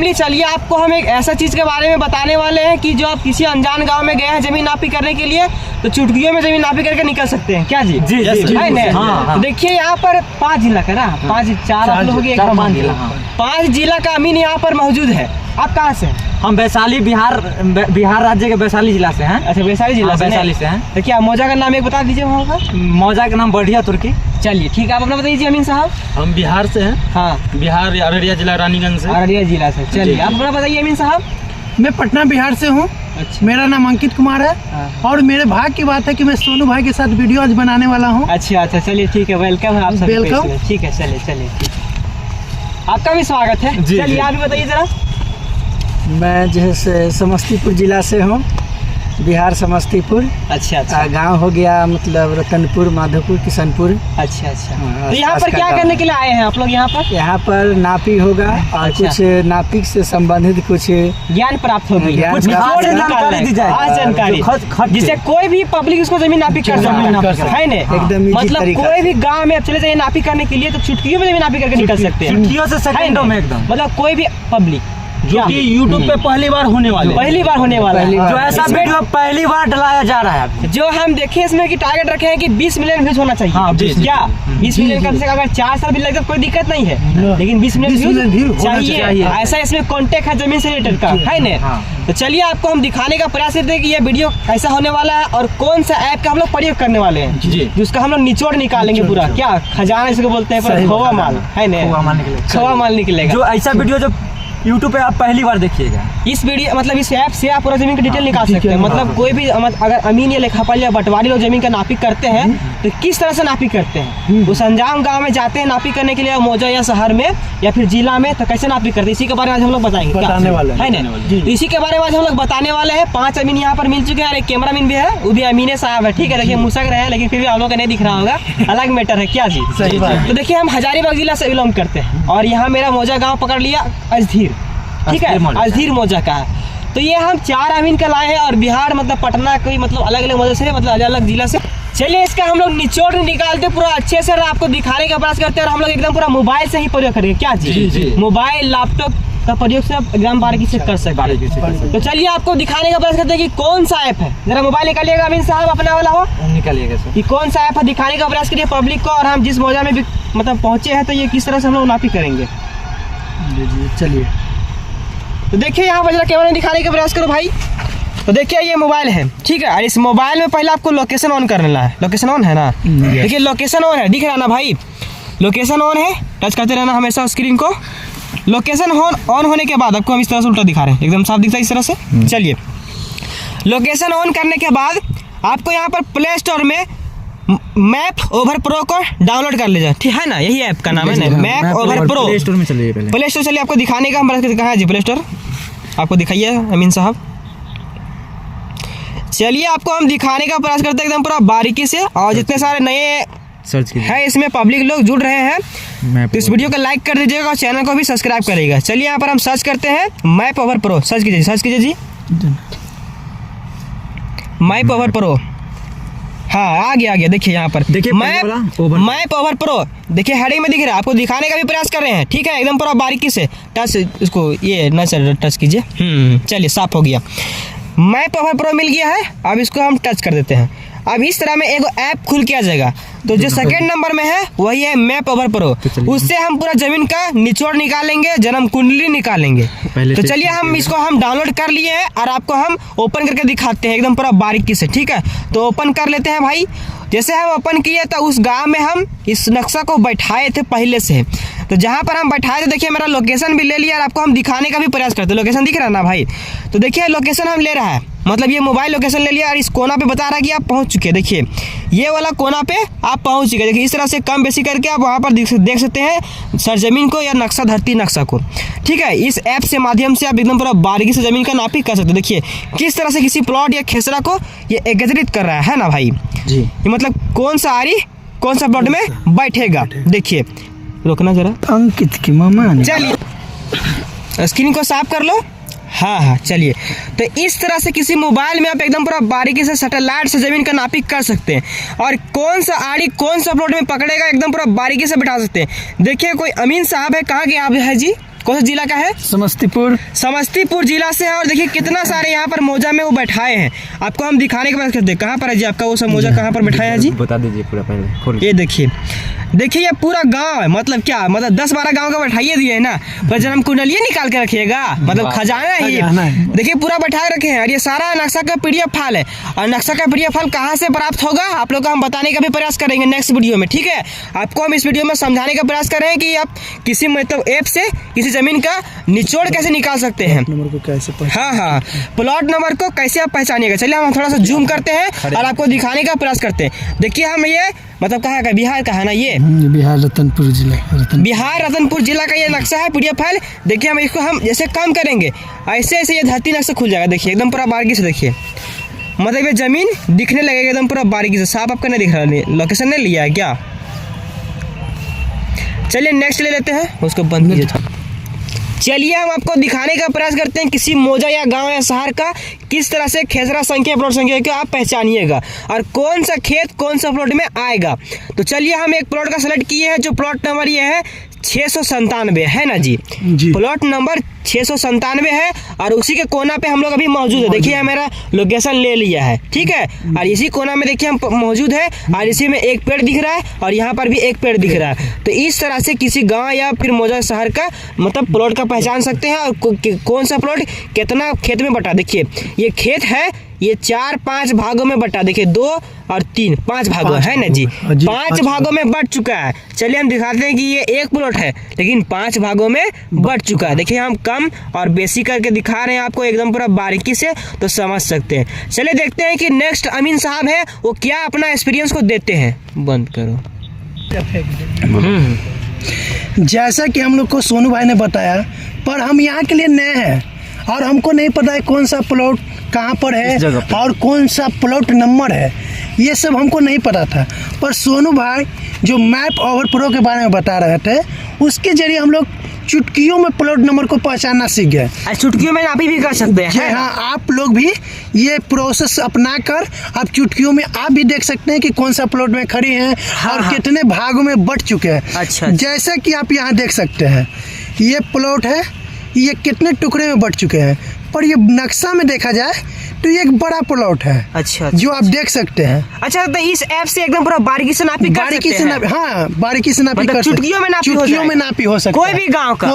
चलिए आपको हम एक ऐसा चीज के बारे में बताने वाले हैं कि जो आप किसी अनजान गांव में गए हैं जमीन नापी करने के लिए, तो चुटकियों में जमीन नापी करके निकल सकते हैं। क्या जी? जी है ना? हाँ। देखिए यहाँ पर 5 जिला का ना, 5 आप लोग 5 जिला, 5 जिला का अमीन यहाँ पर मौजूद है। आप कहाँ से हैं? हम वैशाली बिहार राज्य के वैशाली जिला से हैं। अच्छा, वैशाली जिला से? वैशाली से हैं। तो क्या मौजा का नाम एक बता दीजिए वहाँ का। मौजा का नाम बढ़िया तुर्की। चलिए ठीक है, आप अपना बताइए अमीन साहब। हम बिहार से हैं। हाँ, बिहार अररिया जिला रानीगंज से। अररिया जिला से। चलिए आप अपना बताइए अमीन साहब। मैं पटना बिहार से हूँ। अच्छा। मेरा नाम अंकित कुमार है। हाँ। और मेरे भाग्य की बात है कि मैं सोनू भाई के साथ वीडियो आज बनाने वाला हूँ। अच्छा, चलिए ठीक है, वेलकम है आप सभी। वेलकम। ठीक है, चलिए ठीक है, आपका भी स्वागत है। चलिए आप भी बताइए जरा। मैं जो है समस्तीपुर जिला से हूँ, बिहार समस्तीपुर। अच्छा। गांव हो गया मतलब रतनपुर, माधोपुर, किशनपुर। अच्छा। हाँ, तो यहाँ पर क्या करने के लिए आए हैं आप लोग? यहाँ पर नापी होगा और अच्छा। कुछ नापी से संबंधित कुछ ज्ञान प्राप्त होगी, ज्ञान कुछ प्राप्त जानकारी दी जाए। जानकारी जिससे कोई भी पब्लिक उसको जमीन नापी कर सकता है ना। एकदम easy मतलब तरीका कोई भी गांव में आप चले जाइए नापी करने के लिए तो चुटकियों में जमीन नापी करके निकल सकते हैं। चुटकियों से सेकंडों में एकदम। मतलब कोई भी पब्लिक जो कि YouTube पे पहली बार होने वाला है। जो ऐसा वीडियो पहली बार डलाया जा रहा है। जो हम देखे इसमें कि टारगेट रखे हैं कि 20 मिलियन व्यूज होना चाहिए। हाँ, 20 क्या 20 मिलियन कम से कम, अगर 4 साल भी लगे तो कोई दिक्कत नहीं है, लेकिन 20 मिलियन व्यूज चाहिए। ऐसा इसमें कॉन्टेक्ट है जमीन से रिलेटेड का, है ना? तो चलिए आपको हम दिखाने का प्रयास करते हैं कि ये वीडियो कैसा होने वाला है और कौन सा ऐप का हम लोग प्रयोग करने वाले हैं, जिसका हम लोग निचोड़ निकालेंगे पूरा। क्या खजाना इसको बोलते हैं, खोवा माल, है ना? खोवा माल निकलेगा। जो ऐसा वीडियो जो YouTube पे आप पहली बार देखिएगा, इस वीडियो मतलब इस ऐप से आप पूरा जमीन का डिटेल निकाल सकते हैं। मतलब कोई भी अगर अमीन या लेखापाल या बंटवारी लोग जमीन का नापी करते हैं तो किस तरह से नापी करते हैं, उस अनजान गांव में जाते हैं नापी करने के लिए, मौजा या शहर में या फिर जिला में, तो कैसे नापी करते हैं इसी के बारे में आज हम लोग बताएंगे, बताने वाले है ना? इसी के बारे में आज हम लोग बताने वाले हैं। 5 अमीन यहाँ पर मिल चुके हैं और एक कैमरा मैन भी है, वो भी अमीन साहब है। ठीक है, देखिए मुसक रहे हैं लेकिन फिर भी आप लोगों को नहीं दिख रहा होगा, अलग मैटर है। क्या जी? सही बात। तो देखिए हम हजारीबाग जिला से बिलोंग करते हैं और यहाँ मेरा मौजा गाँव पकड़ लिया अजधीर। ठीक है, अजधीर मौजा का है। तो ये हम 4 अमीन का लाए हैं और बिहार मतलब पटना कोई मतलब अलग अलग मौजा से, मतलब अलग अलग जिला से। चलिए इसका हम लोग निचोड़ निकालते पूरा अच्छे से आपको दिखाने का प्रयास करते हैं और हम लोग एकदम पूरा मोबाइल से ही प्रयोग करेंगे। क्या जी? मोबाइल लैपटॉप का प्रयोग से आप एकदम बारीकी से कर सकते हैं। तो चलिए आपको दिखाने का प्रयास करते हैं कि कौन सा ऐप है। जरा मोबाइल निकालिएगा अमीन साहब, अपना वाला हो निकालिएगा सर। कि कौन सा ऐप है दिखाने का प्रयास करिए पब्लिक को, और हम जिस मौजा में भी मतलब पहुंचे हैं तो ये किस तरह से हम लोग नापी करेंगे। चलिए तो देखिए यहाँ पर जरा कैमरा दिखाने का प्रयास करो भाई। तो देखिए ये मोबाइल है, ठीक है, और इस मोबाइल में पहले आपको लोकेशन ऑन करना है। लोकेशन ऑन है ना? देखिए लोकेशन ऑन है, दिख रहा ना भाई? लोकेशन ऑन है, टच करते रहना हमेशा स्क्रीन को। लोकेशन ऑन होने के बाद आपको हम इस तरह से उल्टा दिखा रहे हैं, एकदम साफ दिखता है इस तरह से। चलिए लोकेशन ऑन करने के बाद आपको यहाँ पर प्ले स्टोर में मैप ओवर प्रो को डाउनलोड कर लीजिए, ठीक है ना? यही ऐप का नाम है ना, map over pro. Play store में चलिए पहले। प्ले स्टोर चलिए, आपको दिखाने का हम कहाँ है जी प्ले स्टोर, आपको दिखाइए अमीन साहब। चलिए आपको हम दिखाने का प्रयास करते हैं एकदम पूरा बारीकी से, और जितने सारे नए सर्च है इसमें पब्लिक लोग जुड़ रहे हैं तो इस वीडियो को लाइक कर दीजिएगा और चैनल को भी सब्सक्राइब करिएगा। चलिए यहाँ पर हम सर्च करते हैं मैप ओवर प्रो, सर्च कीजिए जी, मैप ओवर प्रो। हाँ आ गया देखिए यहाँ पर देखिए मैप ओवर प्रो, देखिए हेडिंग में दिख रहा है। आपको दिखाने का भी प्रयास कर रहे हैं, ठीक है, एकदम पूरा बारीकी से टच इसको ये न टच कीजिए। चलिए साफ हो गया, मैप ओवर प्रो मिल गया है। अब इसको हम टच कर देते हैं। अब इस तरह में एक ऐप खुल के आ जाएगा, तो जो सेकंड नंबर में है वही है मैप ओवर प्रो। उससे हम पूरा जमीन का निचोड़ निकालेंगे, जन्म कुंडली निकालेंगे। तो चलिए हम इसको हम डाउनलोड कर लिए हैं और आपको हम ओपन करके दिखाते हैं एकदम पूरा बारीकी से, ठीक है? तो ओपन कर लेते हैं भाई। जैसे हम ओपन किए तो उस गांव में हम इस नक्शा को बैठाए थे पहले से, तो जहाँ पर हम बैठाए थे देखिए मेरा लोकेशन भी ले लिया और आपको हम दिखाने का भी प्रयास करते हैं। लोकेशन दिख रहा है ना भाई? तो देखिए लोकेशन हम ले रहा है, मतलब ये मोबाइल लोकेशन ले लिया और इस कोना पे बता रहा है कि आप पहुंच चुके हैं। देखिए ये वाला कोना पे आप पहुंच चुके हैं। देखिए इस तरह से कम बेसी करके आप वहाँ पर देख सकते हैं सरजमीन को या नक्शा धरती नक्शा को, ठीक है? इस ऐप से माध्यम से आप एकदम पूरा बारीकी से जमीन का नापी कर सकते हैं। देखिए किस तरह से किसी प्लॉट या खेसरा को ये एकत्रित कर रहा है ना भाई जी? ये मतलब कौन सा आरी कौन सा प्लॉट में बैठेगा। देखिए रोकना जरा अंकित की मामा। चलिए स्क्रीन को साफ कर लो। हाँ चलिए, तो इस तरह से किसी मोबाइल में आप एकदम पूरा बारीकी से सैटेलाइट से जमीन का नापी कर सकते हैं और कौन सा आड़ी कौन सा प्लॉट में पकड़ेगा एकदम पूरा बारीकी से बैठा सकते हैं। देखिए कोई अमीन साहब है, कहाँ गए आप है जी? कौन सा जिला का है? समस्तीपुर। समस्तीपुर जिला से है। और देखिए कितना सारे यहाँ पर मौजा में वो बैठाए हैं। आपको हम दिखाने के बाद करते हैं। कहाँ पर है जी आपका वो सब मौजा, कहाँ पर बैठाया है जी? बता दीजिए पूरा पहले। ये देखिए, देखिए ये पूरा गांव है। मतलब क्या, मतलब 10-12 गांव का बैठाइए दिए है ना, पर जन्म कुंडलिए निकाल के रखिएगा, मतलब खजाना ही। देखिए पूरा बैठा रखे हैं। और ये सारा नक्शा का PDF फाइल है। और नक्शा का PDF फाइल कहाँ से प्राप्त होगा आप लोग को हम बताने का भी प्रयास करेंगे नेक्स्ट वीडियो में, ठीक है। आपको हम इस वीडियो में समझाने का प्रयास कर रहे हैं कि आप किसी मतलब ऐप से किसी जमीन का निचोड़ कैसे निकाल सकते हैं, नंबर को कैसे हाँ, प्लॉट नंबर को कैसे आप पहचानिएगा। चलिए हम थोड़ा सा जूम करते हैं और आपको दिखाने का प्रयास करते हैं। देखिए हम ये मतलब कहाँ का, बिहार का है ना ये बिहार रतनपुर जिला, बिहार रतनपुर जिला का ये नक्शा है PDF फाइल। देखिए हम इसको हम जैसे काम करेंगे ऐसे ऐसे ये धरती नक्शा खुल जाएगा। देखिए एकदम पूरा बारीकी से देखिए, मतलब ये जमीन दिखने लगेगा एकदम पूरा बारीकी से। साफ आपका नहीं दिख रहा, लोकेशन नहीं लिया है क्या? चलिए नेक्स्ट ले लेते हैं, उसको बंद कीजिए। चलिए हम आपको दिखाने का प्रयास करते हैं किसी मौजा या गांव या शहर का किस तरह से खेसरा संख्या प्लॉट संख्या को आप पहचानिएगा और कौन सा खेत कौन सा प्लॉट में आएगा। तो चलिए हम एक प्लॉट का सेलेक्ट किए हैं जो प्लॉट नंबर ये है 697 है ना जी, प्लॉट नंबर 697 है। और उसी के कोना पे हम लोग अभी मौजूद है। देखिए मेरा लोकेशन ले लिया है, ठीक है। और इसी कोना में देखिए हम मौजूद है और इसी में एक पेड़ दिख रहा है और यहाँ पर भी एक पेड़ दिख रहा है। तो इस तरह से किसी गांव या फिर मौजा शहर का मतलब प्लॉट का पहचान सकते हैं और कौन सा प्लॉट कितना खेत में बटा। देखिए ये खेत है, ये 4-5 भागों में बटा। देखिए 2 और 3 5 भागों है ना जी, 5 भागों में बट चुका है। चलिए हम दिखाते हैं कि ये एक प्लॉट है लेकिन 5 भागों में बट चुका है। देखिए हम कम और बेसी करके दिखा रहे हैं आपको एकदम पूरा बारीकी से, तो समझ सकते हैं। चलिए देखते हैं कि नेक्स्ट अमीन साहब है वो क्या अपना एक्सपीरियंस को देते हैं। बंद करो। जैसा कि हम लोग को सोनू भाई ने बताया, पर हम यहाँ के लिए नए हैं और हमको नहीं पता है कौन सा प्लॉट कहाँ पर है और कौन सा प्लॉट नंबर है, ये सब हमको नहीं पता था। पर सोनू भाई जो मैप ओवर प्रो के बारे में बता रहे थे, उसके जरिए हम लोग चुटकियों में प्लॉट नंबर को पहचानना सीख गए। चुटकियों में आप भी कर सकते हैं। हाँ, आप लोग भी ये प्रोसेस अपना कर आप चुटकियों में आप भी देख सकते हैं कि कौन सा प्लॉट में खड़ी हैं और कितने भागों में बट चुके हैं। अच्छा। जैसा कि आप यहाँ देख सकते हैं ये प्लॉट है, ये कितने टुकड़े में बट चुके हैं। पर ये नक्शा में देखा जाए तो ये एक बड़ा प्लॉट है। अच्छा। जो आप देख सकते हैं। अच्छा, तो इस ऐप से एकदम पूरा बारीकी से नापी कर सकते हैं। हाँ, बारीकी से नापी कर सकते हैं। चुटकियों में नापी हो सकता है। कोई भी गांव का,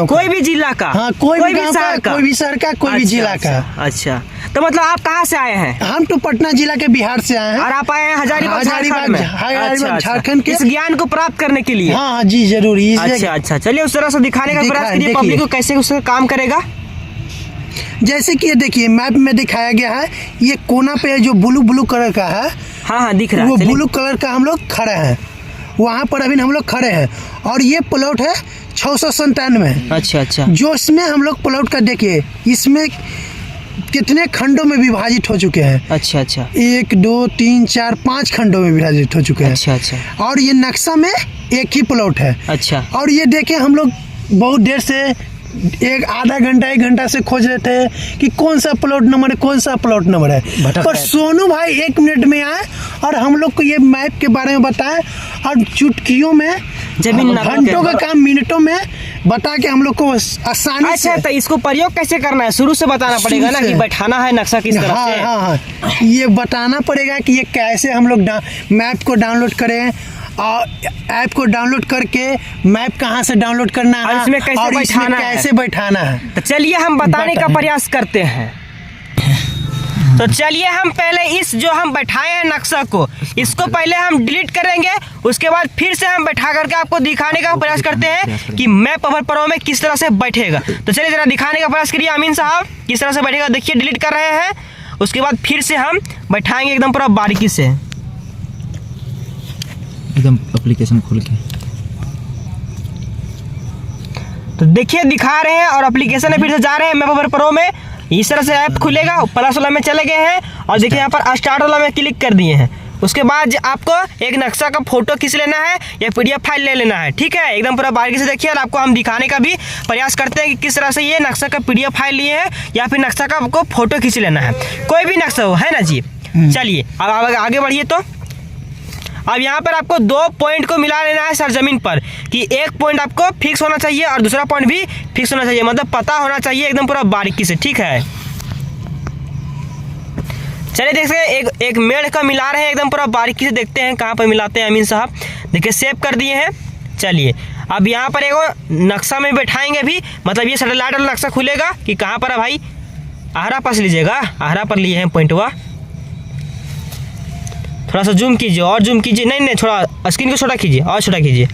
कोई भी जिला का, हाँ, कोई भी शहर का, कोई भी शहर का, कोई भी जिला का। अच्छा, तो मतलब आप कहाँ से आए हैं? हम तो पटना जिला के बिहार से आए हैं। और आप आए हैं हजारीबाग झारखंड के, इस ज्ञान को प्राप्त करने के लिए। हाँ जी जरूर। अच्छा, चलिए उस तरह से दिखाने का प्रयास कीजिए पब्लिक को कैसे उसका काम करेगा। जैसे कि ये देखिए मैप में दिखाया गया है, ये कोना पे जो ब्लू कलर का है, हाँ दिख रहा है, वो ब्लू कलर का हम लोग खड़े हैं, वहाँ पर अभी हम लोग खड़े हैं। और ये प्लॉट है 697। अच्छा। जो इसमें हम लोग प्लॉट का देखिए, इसमें कितने खंडों में विभाजित हो चुके हैं। अच्छा। 1 2 3 4 5 खंडों में विभाजित हो चुके हैं। अच्छा। और ये नक्शा में एक ही प्लॉट है। अच्छा। और ये देखें हम लोग बहुत देर से आधा घंटा 1 घंटा से खोज रहे थे कि कौन सा प्लॉट नंबर है, कौन सा प्लॉट नंबर है। पर सोनू भाई 1 मिनट में आए और हम लोग को ये मैप के बारे में बताए और चुटकियों में जमीन घंटों का काम मिनटों में बता के हम लोग को आसानी से। तो इसको प्रयोग कैसे करना है शुरू से बताना पड़ेगा ना, कि बैठाना है नक्शा किस तरह से। हाँ, ये बताना पड़ेगा कि ये कैसे हम लोग मैप को डाउनलोड करें और ऐप को डाउनलोड करके मैप कहाँ से डाउनलोड करना है और इसमें कैसे बैठाना है। तो चलिए हम बताने का प्रयास करते हैं। तो चलिए हम पहले इस जो हम बैठाए हैं नक्शा को, इसको पहले हम डिलीट करेंगे, उसके बाद फिर से हम बैठा करके आपको दिखाने का प्रयास करते हैं कि मैप ओवर प्रो में किस तरह से बैठेगा। तो चलिए जरा दिखाने का प्रयास करिए अमीन साहब, किस तरह से बैठेगा। देखिए डिलीट कर रहे हैं, उसके बाद फिर से हम बैठाएंगे एकदम पूरा बारीकी से, एकदम एप्लीकेशन खोल के। तो देखिए दिखा रहे हैं और एप्लीकेशन में फिर से जा रहे हैं मैप ओवर प्रो में। इस तरह से ऐप खुलेगा, प्लस वाला में चले गए हैं और देखिए यहाँ पर स्टार्ट वाला में क्लिक कर दिए हैं। उसके बाद आपको एक नक्शा का फोटो खींच लेना है या PDF फाइल ले लेना है, ठीक है। एकदम पूरा बारीकी से देखिए और आपको हम दिखाने का भी प्रयास करते हैं कि किस तरह से ये नक्शा का PDF फाइल लिए हैं या फिर नक्शा का आपको फोटो खींच लेना है, कोई भी नक्शा हो, है ना जी। चलिए अब आगे बढ़िए। तो अब यहाँ पर आपको 2 पॉइंट को मिला लेना है सरजमीन पर, कि एक पॉइंट आपको फिक्स होना चाहिए और दूसरा पॉइंट भी फिक्स होना चाहिए, मतलब पता होना चाहिए एकदम पूरा बारीकी से, ठीक है। चलिए देखते हैं एक मेढ़ का मिला रहे हैं एकदम पूरा बारीकी से, देखते हैं कहाँ पर मिलाते हैं अमीन साहब। देखिए सेव कर दिए हैं। चलिए अब यहाँ पर एक नक्शा में बैठाएंगे भी, मतलब ये सैटेलाइट वाला नक्शा खुलेगा कि कहाँ पर है भाई। आहरा पास लीजिएगा, आहरा पर लिए हैं पॉइंटवा। थोड़ा सा जूम कीजिए और जूम कीजिए, नहीं थोड़ा स्क्रीन को छोटा कीजिए और छोटा कीजिए।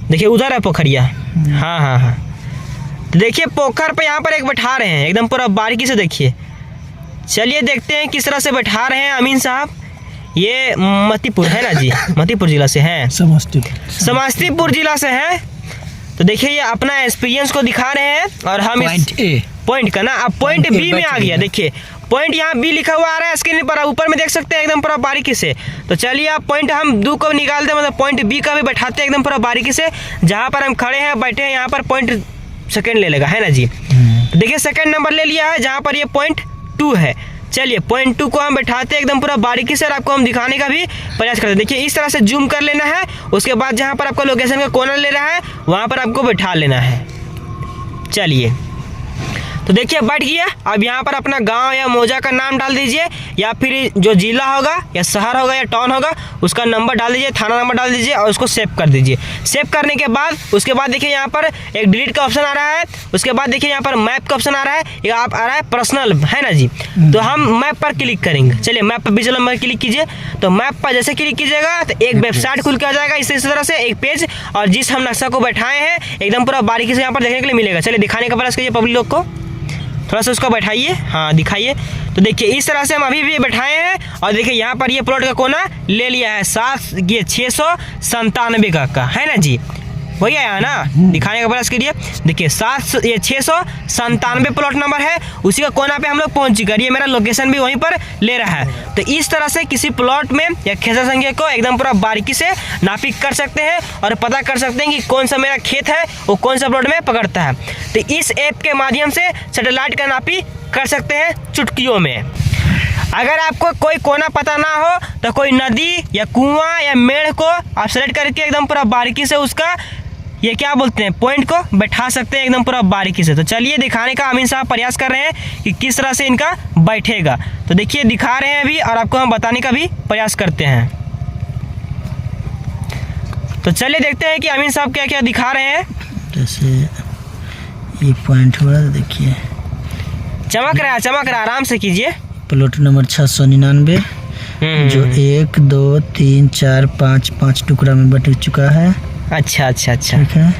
देखिए उधर है पोखरिया, हाँ हाँ हाँ। तो देखिए पोखर पे यहाँ पर एक बैठा रहे हैं एकदम पूरा बारीकी से, देखिए। चलिए देखते हैं किस तरह से बैठा रहे हैं अमीन साहब। ये मतीपुर है ना जी, मतीपुर जिला से हैं, समस्तीपुर जिला से हैं। तो देखिए ये अपना एक्सपीरियंस को दिखा रहे हैं और हम पॉइंट का ना, अब पॉइंट बी में आ गया। देखिए पॉइंट यहाँ बी लिखा हुआ आ रहा है स्क्रीन पर, ऊपर में देख सकते हैं एकदम पूरा बारीकी से। तो चलिए आप पॉइंट हम 2 को निकालते हैं, मतलब पॉइंट बी का भी बैठाते हैं एकदम पूरा बारीकी से। जहाँ पर हम खड़े हैं बैठे हैं यहाँ पर पॉइंट सेकंड ले लेगा, है ना जी। तो देखिए सेकंड नंबर ले लिया है जहाँ पर ये पॉइंट 2 है। चलिए पॉइंट 2 को हम बैठाते हैं एकदम पूरा बारीकी से और आपको हम दिखाने का भी प्रयास करते हैं। देखिए इस तरह से जूम कर लेना है, उसके बाद जहाँ पर आपको लोकेशन का कॉर्नर ले रहा है वहाँ पर आपको बैठा लेना है। चलिए तो देखिए बैठ गया। अब यहाँ पर अपना गांव या मौजा का नाम डाल दीजिए, या फिर जो जिला होगा या शहर होगा या टाउन होगा उसका नंबर डाल दीजिए, थाना नंबर डाल दीजिए और उसको सेव कर दीजिए। सेव करने के बाद उसके बाद देखिए यहाँ पर एक डिलीट का ऑप्शन आ रहा है, उसके बाद देखिए यहाँ पर मैप का ऑप्शन आ रहा है, या आप आ रहा है पर्सनल, है ना जी। तो हम मैप पर क्लिक करेंगे। चलिए मैप पर विजुअल नंबर क्लिक कीजिए। तो मैप पर जैसे क्लिक कीजिएगा तो एक वेबसाइट खुल के आ जाएगा इस तरह से, एक पेज, और जिस हम नक्शा को बैठाए हैं एकदम पूरा बारीकी से यहाँ पर देखने के लिए मिलेगा। चलिए दिखाने का प्रयास कीजिए पब्लिक लोग को, थोड़ा सा उसको बैठाइए, हाँ दिखाइए। तो देखिए इस तरह से हम अभी भी बैठाए हैं और देखिए यहाँ पर ये प्लॉट का कोना ले लिया है 697 का, है ना जी, वही आया ना। दिखाने का प्रयास करिए। देखिए 697 प्लॉट नंबर है, उसी का कोना पे हम लोग पहुँच चुके हैं। ये मेरा लोकेशन भी वहीं पर ले रहा है। तो इस तरह से किसी प्लॉट में या खेत संख्या को एकदम पूरा बारीकी से नापी कर सकते हैं और पता कर सकते हैं कि कौन सा मेरा खेत है वो कौन सा प्लॉट में पकड़ता है। तो इस ऐप के माध्यम से सैटेलाइट का नापी कर सकते हैं चुटकियों में। अगर आपको कोई कोना पता ना हो तो कोई नदी या कुआं या मेढ़ को आप सेलेक्ट करके एकदम पूरा बारीकी से उसका ये क्या बोलते हैं पॉइंट को बैठा सकते हैं एकदम पूरा बारीकी से। तो चलिए दिखाने का अमीन साहब प्रयास कर रहे हैं कि किस तरह से इनका बैठेगा। तो देखिए दिखा रहे हैं अभी और आपको हम बताने का भी प्रयास करते हैं। तो चलिए देखते हैं कि अमीन साहब क्या क्या दिखा रहे हैं। जैसे ये पॉइंट हुआ, देखिए चमक रहा है, आराम से कीजिए। प्लॉट नंबर 699 जो 1 2 3 4 5 टुकड़ा में बट चुका है। अच्छा ठीक है।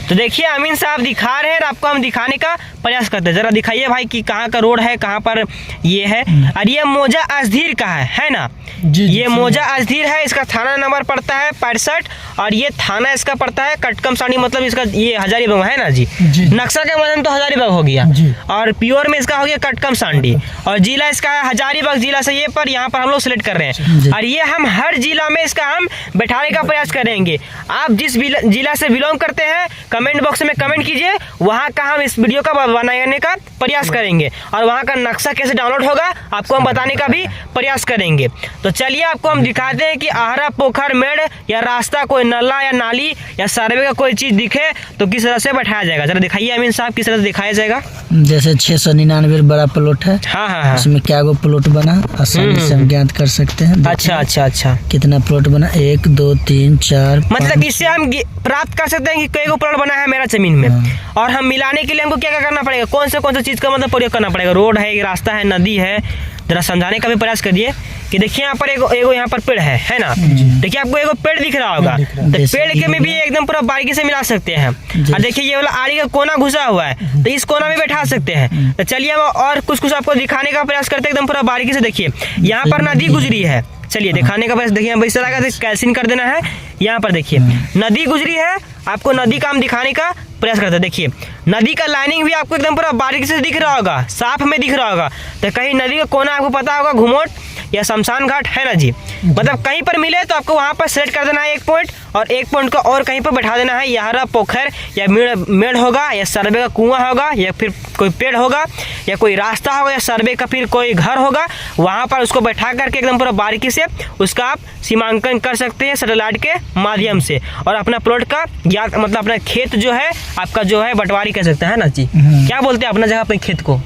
तो देखिए अमीन साहब दिखा रहे हैं और आपको हम दिखाने का प्रयास करते हैं। जरा दिखाइए भाई कि कहाँ का रोड है, कहाँ पर ये है। और ये मौजा अजधीर का है ना जी, ये मौजा अजधीर है। इसका थाना नंबर पड़ता है 65 और ये थाना इसका पड़ता है कटकम सानी, मतलब इसका ये हजारीबाग है ना जी। नक्शा के माध्यम तो हजारीबाग हो गया और प्योर में इसका हो गया कटकम सांडी, और जिला इसका है हजारीबाग जिला से ये पर यहाँ पर हम लोग सिलेक्ट कर रहे हैं। और ये हम हर जिला में इसका हम बैठाने का प्रयास करेंगे। आप जिस जिला से बिलोंग करते हैं कमेंट बॉक्स में कमेंट कीजिए, वहाँ का हम इस वीडियो का बनाने का प्रयास करेंगे और वहाँ का नक्शा कैसे डाउनलोड होगा आपको हम बताने का भी प्रयास करेंगे। तो चलिए आपको हम दिखाते हैं कि आहरा पोखर मेढ़ या रास्ता कोई नला या नाली या सर्वे का कोई चीज दिखे तो किस तरह से बैठाया जाएगा। जरा दिखाइए अमीन साहब किस तरह से दिखाया जाएगा। जैसे 699 बड़ा प्लॉट है, हाँ, उसमें क्या गो प्लॉट बना आसानी से हम ज्ञात कर सकते हैं। अच्छा कितना प्लॉट बना 1 2 3 4, मतलब इससे हम प्राप्त कर सकते हैं कि कई गो प्लॉट बना है मेरा जमीन में। और हम मिलाने के लिए हमको क्या करना पड़ेगा, कौन से चीज का मतलब प्रयोग करना पड़ेगा। रोड है, रास्ता है, नदी है। जरा समझाने का भी प्रयास करिए कि देखिए यहाँ पर एगो यहाँ पर पेड़ है ना। देखिए आपको एगो पेड़ दिख रहा होगा, तो पेड़ के में भी एकदम पूरा बारीकी से मिला सकते हैं। और देखिए ये वाला आड़ी का कोना घुसा हुआ है तो इस कोना में बैठा सकते हैं। तो चलिए हम और कुछ आपको दिखाने का प्रयास करते हैं एकदम पूरा बारीकी से। देखिए यहाँ पर नदी गुजरी है, चलिए दिखाने का प्रयास। देखिए इस तरह का कैल्सिन कर देना है। यहाँ पर देखिए नदी गुजरी है, आपको नदी का हम दिखाने का प्रयास करते हैं। देखिए नदी का लाइनिंग भी आपको एकदम पूरा बारीकी से दिख रहा होगा, साफ में दिख रहा होगा। तो कहीं नदी का कोना आपको पता होगा घुमोट या शमशान घाट है ना जी, मतलब कहीं पर मिले तो आपको वहाँ पर सेलेक्ट कर देना है एक पॉइंट, और एक पॉइंट को और कहीं पर बैठा देना है। यहाँ पोखर या मेड़ होगा, या सर्वे का कुआं होगा, या फिर कोई पेड़ होगा, या कोई रास्ता होगा, या सर्वे का फिर कोई घर होगा, वहाँ पर उसको बैठा करके एकदम पूरा बारीकी से उसका आप सीमांकन कर सकते हैं सैटेलाइट के माध्यम से, और अपना प्लॉट का या मतलब अपना खेत जो है आपका जो है बंटवारी कर सकते हैं ना जी। क्या बोलते हैं अपना जगह अपने खेत को?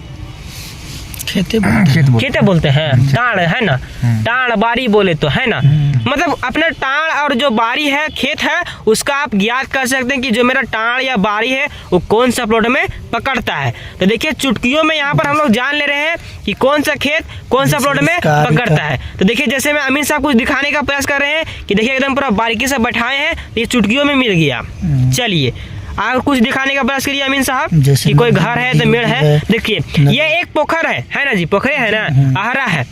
खेते बोलते हैं, टाण है ना, टाण बारी बोले तो है ना, मतलब अपना टाण और जो बारी है खेत है उसका आप ज्ञात कर सकते हैं कि जो मेरा टाण या बारी है वो कौन सा प्लॉट में पकड़ता है। तो देखिए चुटकियों में यहाँ पर हम लोग जान ले रहे हैं कि कौन सा खेत कौन सा प्लॉट में पकड़ता है। तो देखिए जैसे मैं अमीन साहब कुछ दिखाने का प्रयास कर रहे हैं कि देखिए एकदम पूरा बारीकी से बैठाए हैं, ये चुटकियों में मिल गया। चलिए आप कुछ दिखाने का प्रयास करिए अमीन साहब कि कोई घर है तो मेड़ है। देखिए ये एक पोखर है ना जी, पोखरे है ना, आहरा है,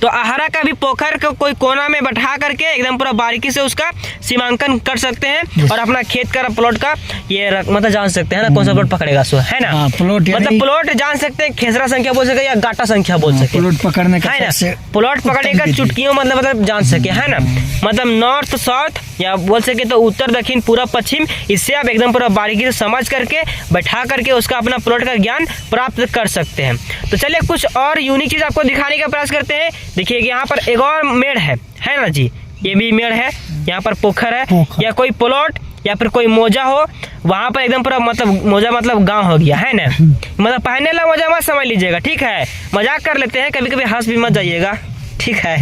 तो आहरा का भी पोखर को कोई कोना में बैठा करके एकदम पूरा बारीकी से उसका सीमांकन कर सकते हैं, और अपना खेत का प्लॉट का ये मतलब जान सकते हैं ना कौन सा प्लॉट पकड़ेगा सो, है ना, प्लॉट मतलब प्लॉट जान सकते हैं, खेसरा संख्या बोल सके या गाटा संख्या बोल सके, प्लॉट पकड़ने का है ना, प्लॉट पकड़ने का चुटकियों मतलब जान सके, है ना, मतलब नॉर्थ साउथ या बोल सके तो उत्तर दक्षिण पूर्व पश्चिम, इससे आप एकदम पूरा बारीकी से समझ करके बैठा करके उसका अपना प्लॉट का ज्ञान प्राप्त कर सकते हैं। तो चलिए कुछ और यूनिक चीज़ आपको दिखाने का प्रयास करते हैं। देखिए कि यहाँ पर एक और मेड़ है ना जी, ये भी मेड़ है, यहाँ पर पोखर है, या कोई प्लॉट या फिर कोई मौजा हो, वहाँ पर एकदम पूरा मतलब मौजा मतलब गांव हो गया, है ना, मतलब पहने ला मौजा मत समझ लीजिएगा, ठीक है, मजाक कर लेते हैं, कभी कभी हंस भी मत जाइएगा, ठीक है।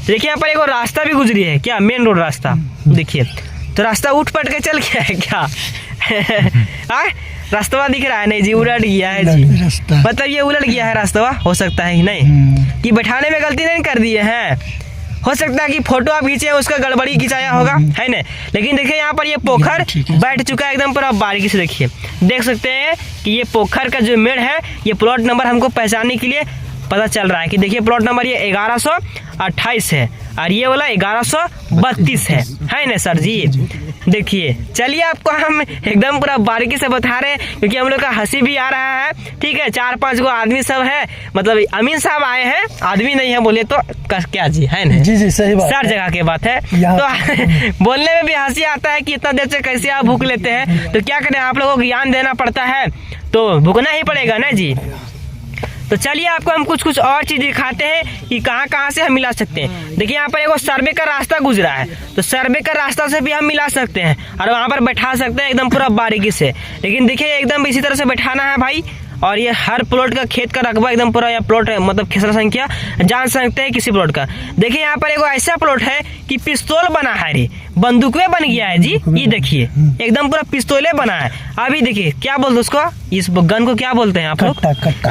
देखिए यहाँ पर एक रास्ता भी गुजरी है, क्या मेन रोड रास्ता, देखिए तो रास्ता उठ पट के चल गया है क्या? रास्ता दिख रहा है? नहीं जी, उलट गया है जी, मतलब ये उलट गया है रास्ता, हो सकता है नहीं कि बैठाने में गलती नहीं कर दिए हैं, हो सकता है कि फोटो आप खींचे उसका गड़बड़ी खिंचाया होगा, है ना, लेकिन देखिए यहाँ पर ये पोखर बैठ चुका है एकदम पूरा बारीकी से। देखिए देख सकते हैं कि ये पोखर का जो मेड़ है, ये प्लॉट नंबर हमको पहचानने के लिए पता चल रहा है कि देखिए प्लॉट नंबर ये 1128 है और ये वाला 1132 है ना सर जी। देखिए चलिए आपको हम एकदम पूरा बारीकी से बता रहे हैं क्योंकि हम लोग का हंसी भी आ रहा है, ठीक है। 4-5 गो आदमी सब है, मतलब अमीन साहब आए हैं, आदमी नहीं है बोले तो क्या जी, है ना जी सही बात, सर जगह की बात है। तो बोलने में भी हंसी आता है कि इतना देर से कैसे आप भूख लेते हैं, तो क्या करें, आप लोगों को ज्ञान देना पड़ता है तो भूखना ही पड़ेगा ना जी। तो चलिए आपको हम कुछ और चीज़ दिखाते हैं कि कहाँ से हम मिला सकते हैं। देखिए यहाँ पर एक सर्वे का रास्ता गुजरा है, तो सर्वे का रास्ता से भी हम मिला सकते हैं और वहाँ पर बैठा सकते हैं एकदम पूरा बारीकी से। लेकिन देखिए एकदम इसी तरह से बैठाना है भाई, और ये हर प्लॉट का खेत का रकबा एकदम पूरा, या प्लॉट मतलब खेसरा संख्या जान सकते हैं किसी प्लॉट का। देखिए यहाँ पर एक ऐसा प्लॉट है कि पिस्तौल बना है, रे बंदूकें बन गया है जी, ये देखिए एकदम पूरा पिस्तौले बना है। अभी देखिए क्या बोलते उसको, इस गन को क्या बोलते हैं आप लोग?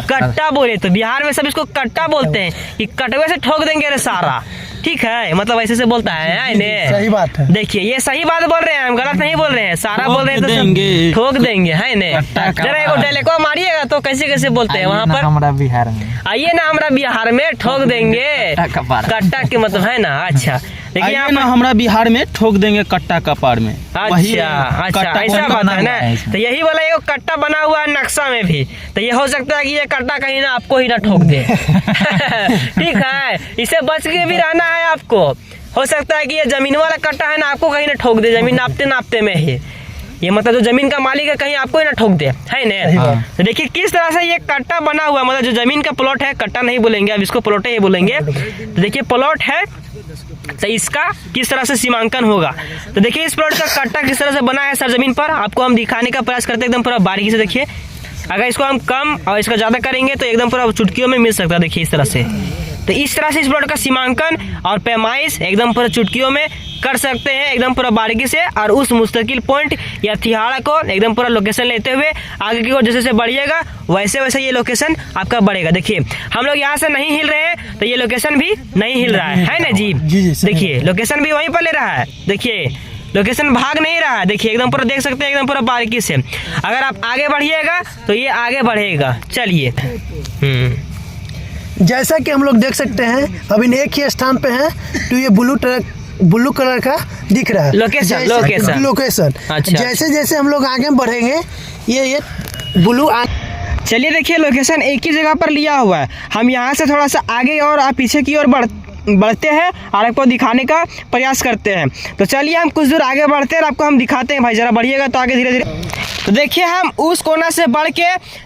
कट्टा बोले तो बिहार में सब इसको कट्टा बोलते हैं कि कटवे से ठोक देंगे रे सारा, ठीक है, मतलब ऐसे से बोलता है ने? सही बात है। देखिए ये सही बात बोल रहे हैं, हम गलत नहीं बोल रहे हैं, सारा बोल रहे हैं तो ठोक देंगे, है ने? जरा एगो डायलॉग मारिएगा तो कैसे बोलते हैं वहाँ पर, हमारा बिहार में आइए ना हमारा बिहार में ठोक देंगे, कट्टा के मतलब है ना। अच्छा देखिए यहाँ ना हमारा बिहार में ठोक देंगे कट्टा कपार में। अच्छा ऐसा बात है ना, तो यही वाला एक कट्टा बना हुआ है नक्शा में भी, तो ये हो सकता है कि ये कट्टा कहीं ना आपको ही ना ठोक दे। ठीक है, इसे बच के भी रहना है आपको। हो सकता है कि ये जमीन वाला कट्टा है ना आपको कहीं ना ठोक दे, जमीन नापते में ही, ये मतलब जो जमीन का मालिक है कहीं आपको ही ना ठोक दे, है ना। तो देखिए किस तरह से ये कट्टा बना हुआ, मतलब जो जमीन का प्लॉट है, कट्टा नहीं बोलेंगे अब इसको, प्लॉट ही बोलेंगे। तो देखिए प्लॉट है तो इसका किस तरह से सीमांकन होगा, तो देखिए इस प्लॉट का कट्टा किस तरह से बना है सर जमीन पर, आपको हम दिखाने का प्रयास करते हैं एकदम पूरा बारीकी से। देखिए अगर इसको हम कम और इसका ज़्यादा करेंगे तो एकदम पूरा चुटकियों में मिल सकता है। देखिए इस तरह से, तो इस तरह से इस प्लॉट का सीमांकन और पैमाइश एकदम पूरा चुटकियों में कर सकते हैं एकदम पूरा बारीकी से, और उस मुस्तकिल पॉइंट या तिहाड़ा को एकदम पूरा लोकेशन लेते हुए आगे की ओर जैसे जैसे बढ़िएगा वैसे वैसे ये लोकेशन आपका बढ़ेगा। देखिए हम लोग यहाँ से नहीं हिल रहे हैं तो ये लोकेशन भी नहीं हिल रहा है ना जी। देखिए लोकेशन भी वहीं पर ले रहा है, देखिए लोकेशन भाग नहीं रहा है, देखिए एकदम पूरा देख सकते हैं एकदम पूरा बारीकी से। अगर आप आगे बढ़िएगा तो ये आगे बढ़ेगा। चलिए जैसा कि हम लोग देख सकते हैं अभी एक ही स्थान पे हैं, तो ये ब्लू कलर का दिख रहा है लोकेशन। अच्छा। जैसे जैसे हम लोग आगे बढ़ेंगे ये ब्लू चलिए देखिए लोकेशन एक ही जगह पर लिया हुआ है। हम यहाँ से थोड़ा सा आगे और आप पीछे की ओर बढ़ते हैं और आपको दिखाने का प्रयास करते हैं। तो चलिए हम कुछ दूर आगे बढ़ते हैं और आपको हम दिखाते हैं। भाई ज़रा बढ़िएगा तो आगे धीरे धीरे। तो देखिए हम उस कोना से बढ़ के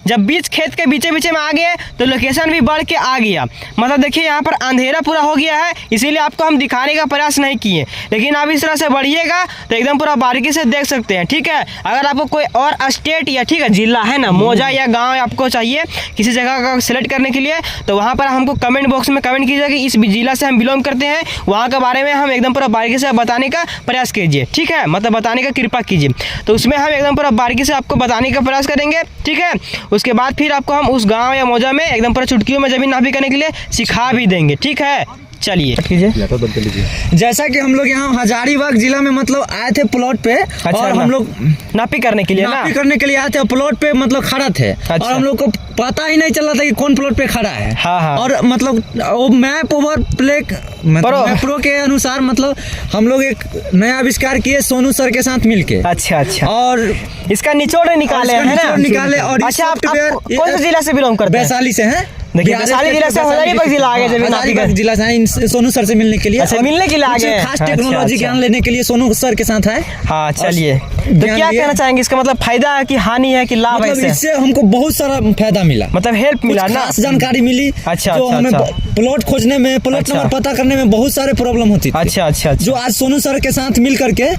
जब बीच खेत के बीचे बीचे में आ गए तो लोकेशन भी बढ़ के आ गया। मतलब देखिए यहाँ पर अंधेरा पूरा हो गया है, इसीलिए आपको हम दिखाने का प्रयास नहीं किए, लेकिन आप इस तरह से बढ़िएगा तो एकदम पूरा बारीकी से देख सकते हैं। ठीक है, अगर आपको कोई और स्टेट या ठीक है जिला है ना, मौजा या गाँव आपको चाहिए किसी जगह का सिलेक्ट करने के लिए, तो वहाँ पर हमको कमेंट बॉक्स में कमेंट कीजिए कि इस जिला से हम बिलोंग करते हैं, वहाँ के बारे में हम एकदम पूरा बारीकी से बताने का प्रयास कीजिए। ठीक है, मतलब बताने का कृपा कीजिए, तो उसमें हम एकदम पूरा बारीकी से आपको बताने का प्रयास करेंगे। ठीक है, उसके बाद फिर आपको हम उस गांव या मौजा में एकदम पूरा चुटकियों में जमीन नापी करने के लिए सिखा भी देंगे। ठीक है, चलिए जैसा कि हम लोग यहाँ हजारीबाग जिला में मतलब आए थे प्लॉट पे, और हम लोग नापी करने के लिए नापी करने के लिए आए थे, प्लॉट पे मतलब खड़ा थे। और हम लोग को पता ही नहीं चला था कि कौन प्लॉट पे खड़ा है। हाँ। और मतलब वो मैप ओवर प्रो के अनुसार मतलब हम लोग एक नया आविष्कार किए सोनू सर के साथ मिलके। अच्छा, और इसका निचोड़ निकाले है ना? निकाले। और अच्छा, आप कौन से जिला से बिलोंग करते हैं? वैशाली से हैं। देखिए वैशाली जिला से हजारीबाग जिला आ गए जमीन नापी कर जिला से सोनू सर से मिलने के लिए। अच्छा, मिलने के लिए आ गए, खास टेक्नोलॉजी ज्ञान लेने के लिए सोनू सर के साथ है। हाँ चलिए, तो क्या कहना चाहेंगे, इसका मतलब फायदा है कि हानि है कि लाभ है? मतलब इससे हमको बहुत सारा फायदा मिला, मतलब हेल्प मिला ना, खास जानकारी मिली। अच्छा, जो हमें प्लॉट खोजने में, प्लॉट नंबर पता करने में बहुत सारे प्रॉब्लम होती थी। अच्छा, जो आज सोनू सर के साथ मिल करके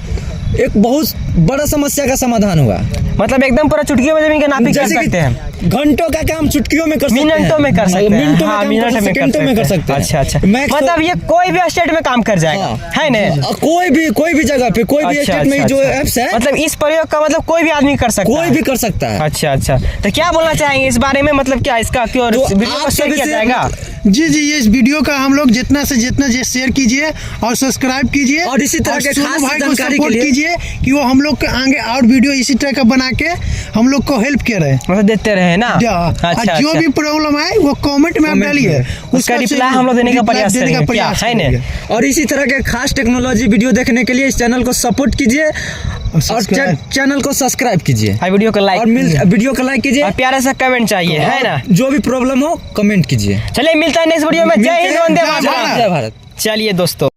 एक बहुत बड़ा समस्या का समाधान हुआ। मतलब एकदम पूरा चुटकियों में जमीन का नापी कर सकते हैं। घंटों का काम चुटकियों में कर सकते हैं, मिनटों में कर सकते हैं, सेकंडों में कर सकते हैं। अच्छा, मतलब ये कोई भी स्टेट में काम कर जाएगा, है ना? कोई भी जगह पे, कोई भी स्टेट में जो एप्स है, मतलब इस प्रयोग का मतलब कोई भी आदमी कर सकता है, कोई भी कर सकता है। अच्छा, तो क्या बोलना चाहेंगे इस बारे में? मतलब क्या इसका क्यों वीडियो को शेयर किया जाएगा? जी, ये इस वीडियो का हम लोग जितना से जितना शेयर कीजिए और सब्सक्राइब कीजिए, और इसी तरह के खास भाई को जानकारी सपोर्ट कीजिए कि वो हम लोग के आगे और वीडियो इसी तरह का बना के हम लोग को हेल्प करे, मतलब देते रहे ना। अच्छा, जो भी प्रॉब्लम है वो कमेंट में आप डालिए, उसका रिप्लाई हम लोग देने का प्रयास करेंगे, है ना? और इसी तरह के खास टेक्नोलॉजी वीडियो देखने के लिए इस चैनल को सपोर्ट कीजिए और चैनल को सब्सक्राइब कीजिए, वीडियो को लाइक, और वीडियो को लाइक कीजिए, और प्यारा सा कमेंट चाहिए, है ना? जो भी प्रॉब्लम हो कमेंट कीजिए। चलिए मिलता है नेक्स्ट वीडियो में। जय हिंद, वंदे जय भारत। चलिए दोस्तों।